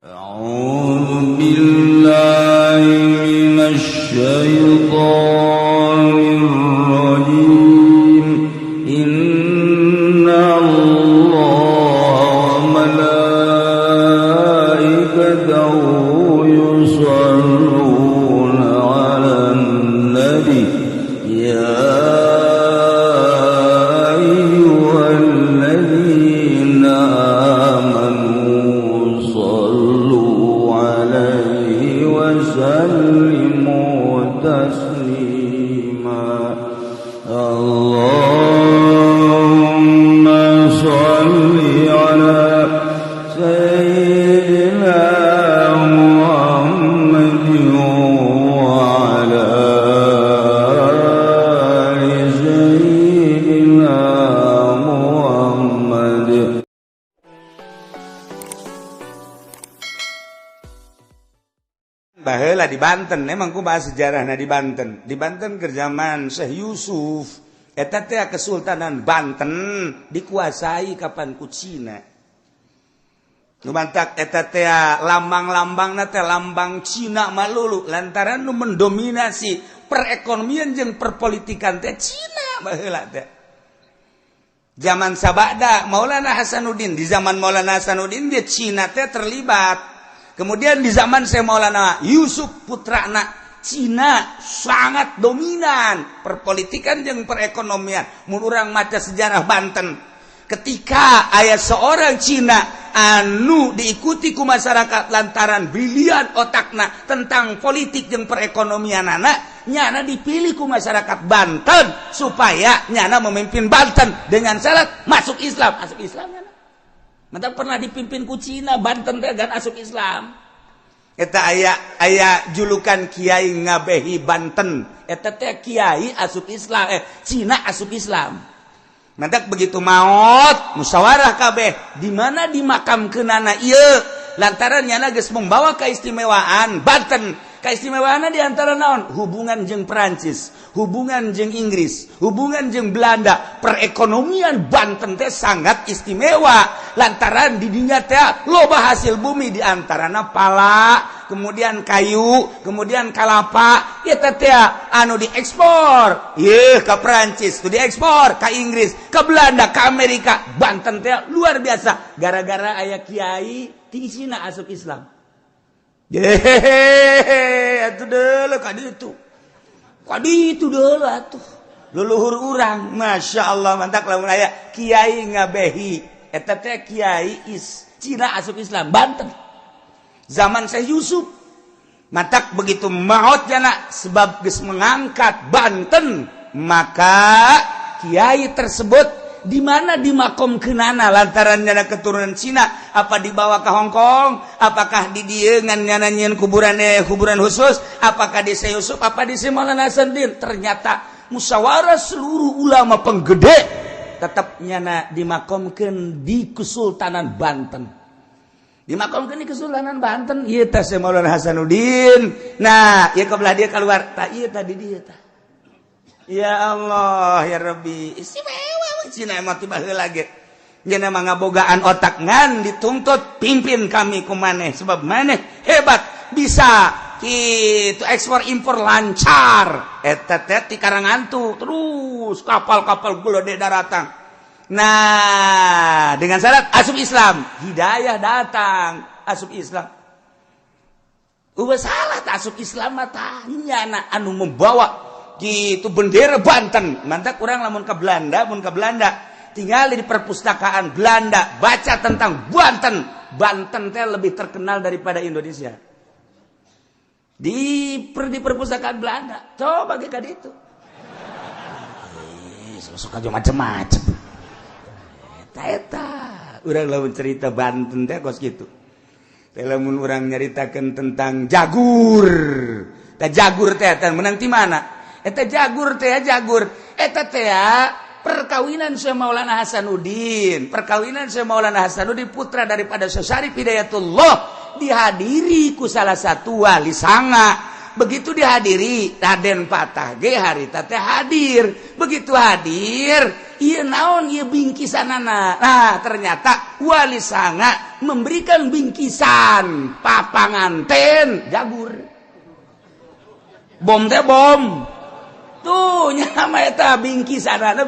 أعوذ بالله من الشيطان الرجيم إن الله وملائكته يصلون على النبي يا أيها الذين آمنوا صلوا عليه وسلموا تسليما اللهم صل على سيدنا محمد وعلى آل سيدنا محمد. Baheula di Banten, emang ku bahas sejarahna di Banten. Di Banten ke zaman Syekh Yusuf, eta teh Kesultanan Banten dikuasai kapan ku Cina. Nu mantak eta teh lambang-lambangna teh lambang Cina malulu lantaran nu mendominasi perekonomian jeung perpolitikan teh Cina baheula teh. Zaman sabada Maulana Hasanuddin, di zaman Maulana Hasanuddin dia Cina teh terlibat. Kemudian di zaman Syekh Maulana Yusuf putrana Cina sangat dominan perpolitikan jeung perekonomian. Mun urang maca sejarah Banten, ketika aya seorang Cina anu diikuti ku masyarakat lantaran brilian otakna tentang politik jeung perekonomianana, nyana dipilih ku masyarakat Banten supaya nyana memimpin Banten dengan syarat masuk Islam. Masuk Islam nyana. Mantap pernah dipimpin ku Cina, Banten teh gan asup Islam. Eta aya julukan Kiai Ngabehi Banten. Eta teh Kiai asup Islam, Cina asup Islam. Mantap begitu maot musyawarah kabeh di mana dimakamkeunana ieu lantaran nyana geus membawa keistimewaan Banten. Keistimewaanna di antara naon? Hubungan jeung Perancis, hubungan jeung Inggris, hubungan jeung Belanda. Perekonomian Banten teh sangat istimewa lantaran di dinya teh loba hasil bumi di antarana pala, kemudian kayu, kemudian kalapa. Eta teh anu diekspor ieu ka Perancis, tu diekspor ka Inggris, ka Belanda, ka Amerika. Banten teh luar biasa gara-gara aya kiai ti Cina asup Islam. Yehehe, atuh deuleu ka ditu. Ka ditu deuleu atuh. Leluhur urang, Masya Allah mantap lamun aya Kiai Ngabehi. Eta teh Kiai Cina asup Islam Banten. Zaman Syekh Yusuf. Mantap begitu maot jana sebab geus mengangkat Banten, maka Kiai tersebut di mana dimakomkeunana lantaran nyana keturunan Cina, apa dibawa ke Hong Kong, apakah di dieu ngan nyana nyieun kuburan khusus, apakah di Syekh Yusuf, apa di Syekh Maulana Hasanuddin. Ternyata musyawarah seluruh ulama penggede tetap nyana dimakomkeun di Kesultanan Banten. Dimakomkeun di Kesultanan Banten ieu teh Syekh Maulana Hasanuddin. Nah, ieu kebelah dia keluar, tah ieu tadi dia tah. Ya Allah, ya Rabbi, istimewa Cina emang tiba heula ge. Nya mah ngabogaan otak ngan dituntut pimpin kami ku maneh sebab maneh hebat bisa kitu ekspor impor lancar. Eta teh ti Karangantu terus kapal-kapal gede daratang. Nah, dengan syarat asup Islam, hidayah datang asup Islam. Ulah salah tak asup Islam mah tah nyana anu membawa gitu bendera Banten. Mantap kurang lamun ke Belanda, mun ke Belanda tinggal di perpustakaan Belanda baca tentang Banten. Banten teh lebih terkenal daripada Indonesia. Di perpustakaan Belanda. Coba ge ka ditu. Sok aja macam-macam. Eta urang lamun cerita Banten teh kos kitu. Teh lamun urang nyaritakeun tentang Jagur. Teh Jagur teh menang ti mana? Eta Jagur teh Jagur. Eta teh perkawinan Syekh Maulana Hasanuddin. Perkawinan Syekh Maulana Hasanuddin putra daripada Syekh Syarif Hidayatullah dihadiri ku salah satu wali sanga. Begitu dihadiri Raden Patah ge harita teh hadir. Begitu hadir, ieu naon ieu bingkisanana. Nah, ternyata wali sanga memberikan bingkisan papanganten jagur. Bom teh bom. Tuh nyama eta bingkisanana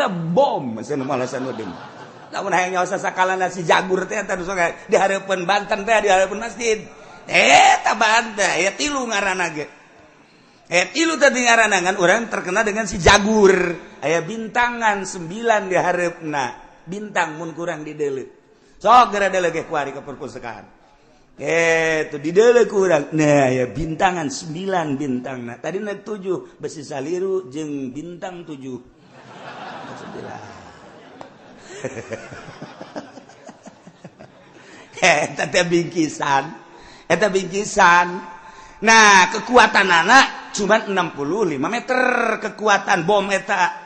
bom. Masih malasan udin. Lamun hayang nyawa sakalana si jagur teh eta di hareupeun Banten teh di hareupeun masjid. Eta banda ya tilu ngaranna ge. Tilu tadi ngaranna ngan urang terkenal dengan si jagur. Aya bintangan 9 di hareupna. Bintang mun kurang di deuleu. Sok geura deuleu ge kuari ke perpustakaan. Itu di deuleu kurang. Nah, ya bintangan 9 bintangna. Tadi 7 besi saliru jeung bintang 7. 9. Eta bingkisan. Nah, kekuatan anak cuma 65 meter kekuatan bom eta.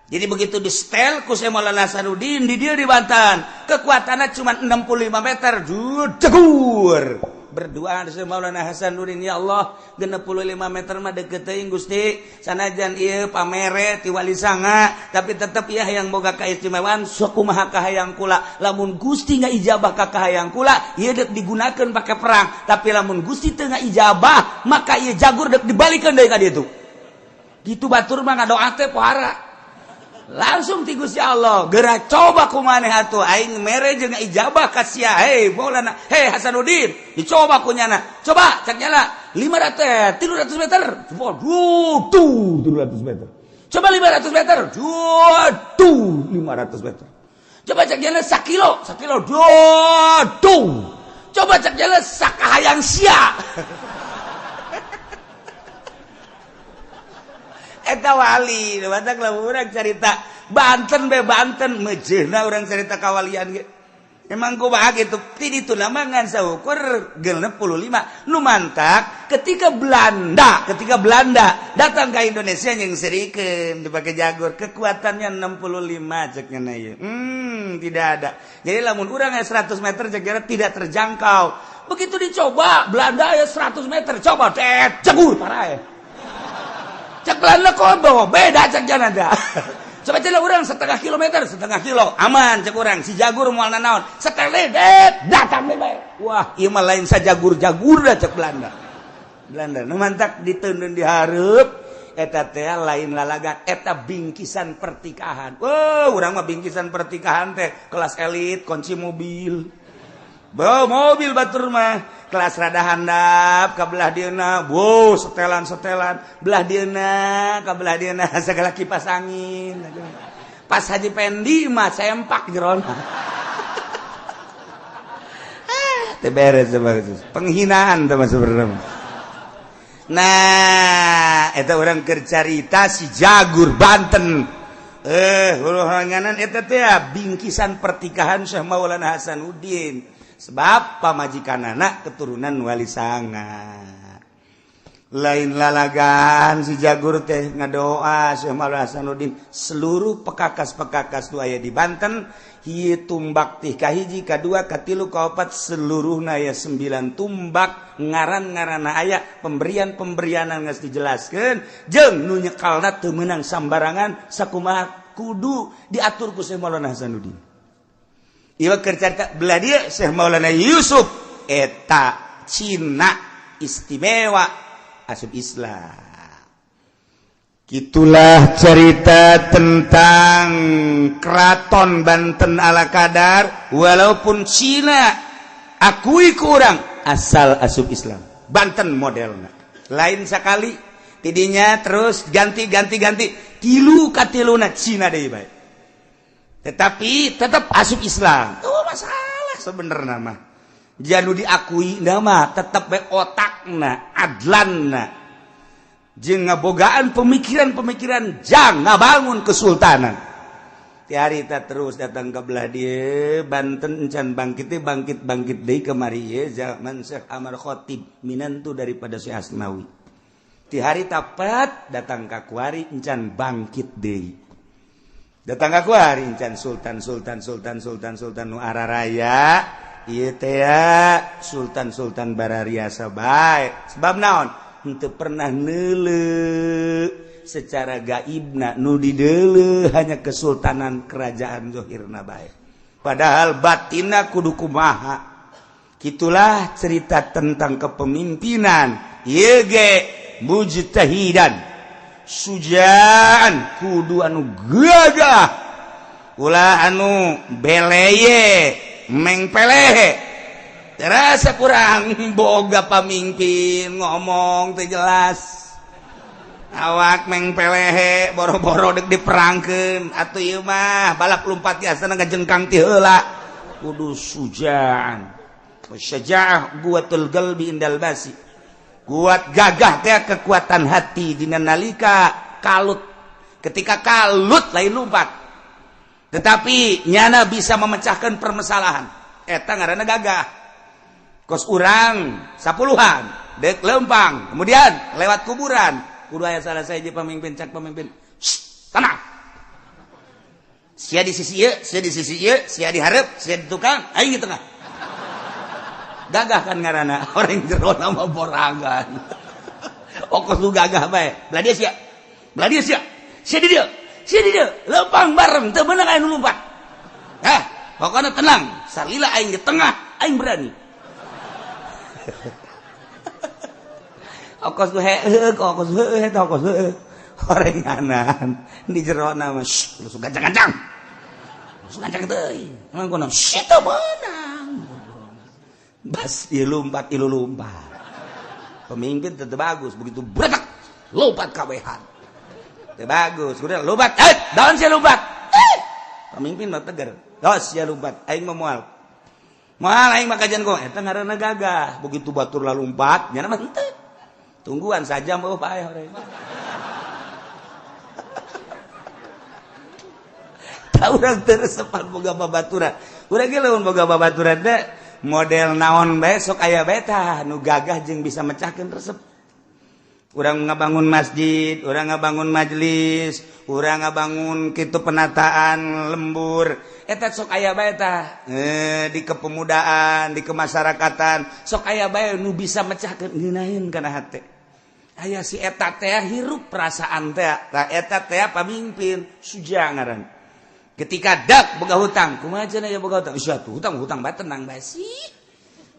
Jadi begitu di setel ku Maulana Hasanuddin di dia di Banten, kekuatannya cuma 65 meter, jegur. Berdoa di Maulana Hasanuddin, ya Allah, 65 meter mah deukeut teuing Gusti, sanajan ieu pamere ti wali sanga, tapi tetep ieu hayang boga kaistimewaan, sok kumaha kahayang kula. Lamun Gusti ngajabah ka kahayang kula, ieu deuk digunakeun pake perang, tapi lamun Gusti teu ngajabah, maka ieu jagur deuk dibalikeun deui ka ditu. Gitu batur mah ngadoa teh pohara. Langsung ti Gusti Allah geura coba kumaneh atuh aing mere jeung ijabah ka sia Maulana Hasanuddin dicoba kunyana coba cek nyala 300 meter tuh 300 meter coba 500 meter tuh 500 meter coba cek nyala 1 kilo tuh coba cek nyala sakahayang sia eta wali, batak lah orang cerita Banten mejehna orang cerita kawalian ge. Emang kumaha gitu, ti ditu nama ngan saukur 65. Nu mantak ketika Belanda datang ke Indonesia yang serikeun dipake jagur, kekuatannya 65 cek nya ieu. Tidak ada. Jadi lamun urang 100 meter cek tidak terjangkau. Begitu dicoba Belanda ya 100 meter, coba jagur parah. Cek Belanda kok bawa beda cek janada. Coba cek urang 0,5 kilometer, 0,5 kilo aman cek urang si jagur moal nanaon setele datang bae. Wah, ieu mah lain sajagur dah cek Belanda. Nu mantak diteundeun di hareup eta teh lain lalagan eta bingkisan pertikahan. Urang mah bingkisan pertikahan teh kelas elit kunci mobil. Bawa mobil batur mah kelas rada handap ka belah dieuna, setelan belah dieuna ka belah dieuna sagala kipas angin. Pas Haji Pendi mah sempak jerona. Teu beres penghinaan teh sebenarnya. Nah, eta urang keur carita si jagur Banten. Huluhanganan eta teh bingkisan pertikahan Syekh Maulana Hasanuddin. Sebab pamajikan anak keturunan wali sanga. Lain lalagan si jagur teh ngadoa Syekh Maulana Hasanuddin seluruh pekakas-pekakas tu aya di Banten hieu tumbak teh kahiji kadua katilu kaopat seluruhna aya 9 tumbak ngaran-ngaranna aya pemberian-pemberianan geus dijelaskeun jeung nu nyekalna teu meunang sambarangan sakumaha kudu diatur ku Syekh Maulana Hasanuddin. Ieu kercarita belah dia Syekh Maulana Yusuf eta Cina istimewa asup Islam. Gitulah cerita tentang Keraton Banten ala kadar walaupun Cina akui ku urang asal asup Islam. Banten modelna. Lain sakali tidinya terus ganti tilu katiluna Cina deui bae. Tetapi tetap asup Islam. Tuh masalah sebenarnya mah. Janu diakui nama tetap baik otakna, adlanna. Jeung ngabogaan pemikiran-pemikiran jang ngabangun kesultanan. Ti harita terus datang ke belah dia Banten encan bangkit deui kemari ye zaman Syekh Amar Khatib minantu daripada Syekh Asnawi. Ti harita pat datang ka kuari encan bangkit deui. Datang ka kuari encan sultan nu araraya ieu teh sultan barariasa bae. Sebab naon? Henteu pernah neuleuh secara gaibna nu dideuleuh hanya kesultanan kerajaan zahirna bae. padahal batina kudu kumaha. Gitulah cerita tentang kepemimpinan ieu ge mujtahidan sujaan kudu anu gagah ulah anu beleye meng pelehe terasa kurang boga pamimpin ngomong teu jelas awak meng pelehe boro-boro dek diperangkeun atuh ieu mah balap lompat biasana ngajengkang ti heula kudu sujaan syaja'ah quwwatul qalbi indal basi kuat gagah teh kekuatan hati dina nalika kalut ketika kalut lain lompat tetapi nyana bisa memecahkan permasalahan eta ngaranna gagah kos urang sapuluhan dek lempang kemudian lewat kuburan kudu aya salah saja pemimpin cak pemimpin tenang sia di sisi ieu sia di sisi ieu sia di hareup sia di tukang aing di tengah gagah kan ngaranna orang jero nama borangan okos lu gagah bae belah dia sia di dia lempang bareng teu meunang aya nu lompat pokona tenang salila aing di tengah aing berani okos lu orenganan di jero nama lu gancang-gancang teuy emang kono eta meunang bas ilu lompat pemimpin tetap bagus begitu beretak lompat kawehan tetap bagus udah lompat daun sia lompat pemimpin mah tegar dos sia lompat aing moal aing mah kajian kok eta ngaranna gagah begitu batur la lompat nya mah henteu tungguan saja meuh paeh orek tah urang teu resepan boga babaturan urang ge lamun boga babaturan teh model naon bae sok aya beta nu gagah jeung bisa mecahkeun resep. Urang ngabangun masjid, urang ngabangun majelis, urang ngabangun kitu penataan lembur. Eta sok aya bae tah di kepemudaan, di kemasyarakatan, sok aya bae nu bisa mecahkeun ngeunaheun kana hate. Aya si eta teh hirup perasaan teh, tah eta teh pamimpin suja ngaran. Ketika dak boga hutang, kumaha cenah ya boga hutang? Sia tuh hutang bae tenang bae sih.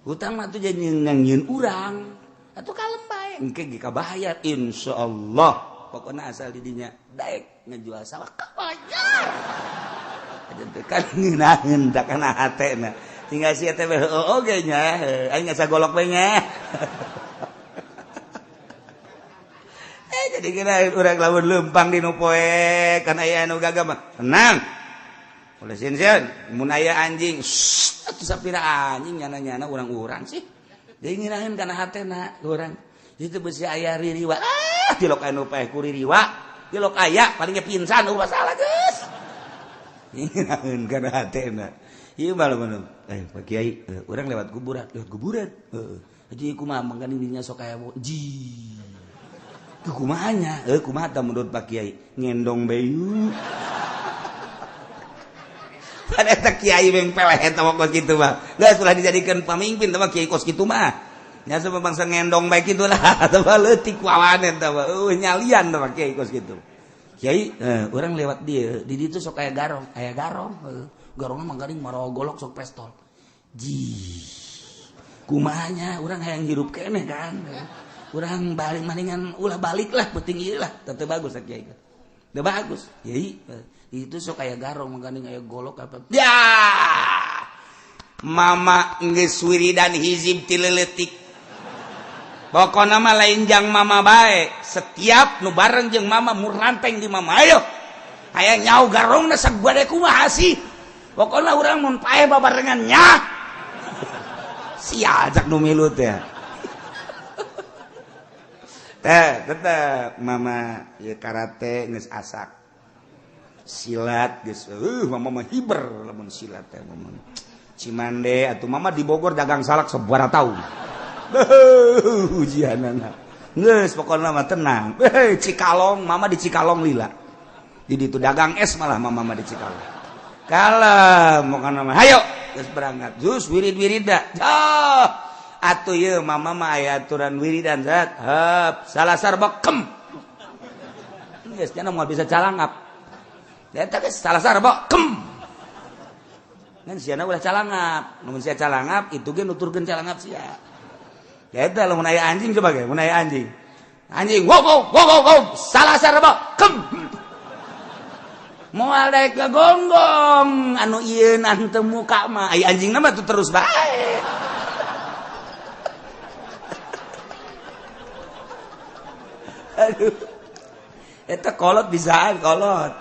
Hutang mah tuh jadi nyieun urang. Atuh kalem bae, engke ge kabayar insyaallah. Pokona asal di dinya daek ngajual sawah kabayar. Aja kan ngeunaheun da kana hatena. Tinggal si eta bae oge nya, aing ngasa golok bae nya. Jadi kira urang lamun lempang di nu poe kana aya anu gagah mah. Tenang. Oleh sinsen, mun aya anjing, atuh sapira anjing nyana-nyana urang-urang sih. Jadi ngirahin kana hatena urang. Itu besi aya ririwa. Tilok anu paeh ku ririwa. Tilok aya paling pinsan ulah salah geus. Ngirahin kana hatena. Ieu malah bener. Pak Kiai, urang lewat kuburan. Jadi kumaha mangkani dinya sok aya ji. Tuh kumahanya? Kumaha tah menurut Pak Kiai? Ngendong bayu. Pada eta kiai beng peleh eta kos kitu mah. Geus ulah dijadikeun pamimpin tah kiai kos kitu mah. Nya sama bangsa ngendong bae kitu lah. Tah leutik wawan eta mah. Nyalian tah kiai kos kitu. Kiai, urang lewat dieu, di ditu sok aya garong. Garongna manggaring marogolok sok pestol. Ji. Kumahanya urang hayang hirup keneh kan. Urang balik maningan ulah balik lah penting ieu lah. Teu bagus kiai. Teu bagus. Kiai itu sok kayak garong mengandung kayak golok apa ya mama geus wiridan hizib ti leuletik pokona mah lain jang mama bae setiap nu bareng jeung mama mur ranteng di mama ayo aya nyau garongna sagade kumaha sih pokona urang mun paeh babarengan nya sia ajak nu milu teh tetep mama ieu karate geus asak silat geus mama mah hiber lamun silat teh mama Cimande atuh mama di Bogor dagang salak sabaraha taun ujianana geus pokona mah tenang Cikalong mama di Cikalong lila di ditu dagang es malah mama di Cikalong kalem pokona mah hayo geus berangkat jus wirid-wirida atuh ieu mama mah aya aturan wiridan zat heup salasar bekem geus cenah moal bisa calangap eta geus salah sarba kem ngan siana ulah calangap namun sia calangap itu ge nuturkeun calangap sia ya eta lamun aya anjing coba ge mun aya anjing wow salah sareba kem moal daek gagonggong anu ieu nan teu muka mah ai anjingna mah tuh terus bae aduh eta kolot bisaan kolot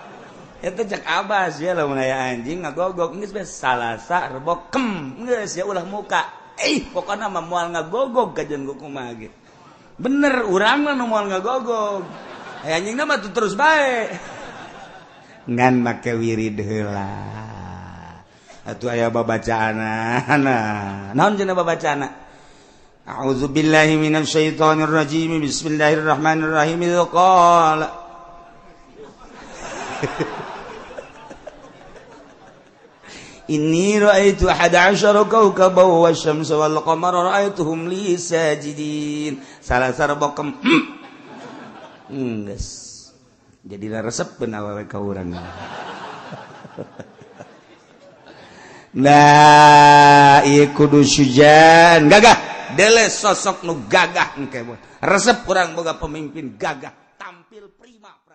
eta cek abas ya lamun aya anjing ngagogok geus bae salasa rebok kem geus ya ulah muka pokona mah moal ngagogok kajen kumaha ge bener urang mah nu moal ngagogok anjingna mah tuh terus bae ngan make wirid heula atuh aya babacaana naon cenah babacaana a'udzubillahi minasyaitonir rajim bismillahirrahmanirrahim qala inni ra'aitu 11 kawkaban wasyamsa wal qamara ra'aituhum li sajidin salah sarbokem geus jadi resep awewe ka urang nah ieu kudu sujan gagah dele sosok nu gagah engke resep urang boga pemimpin gagah tampil prima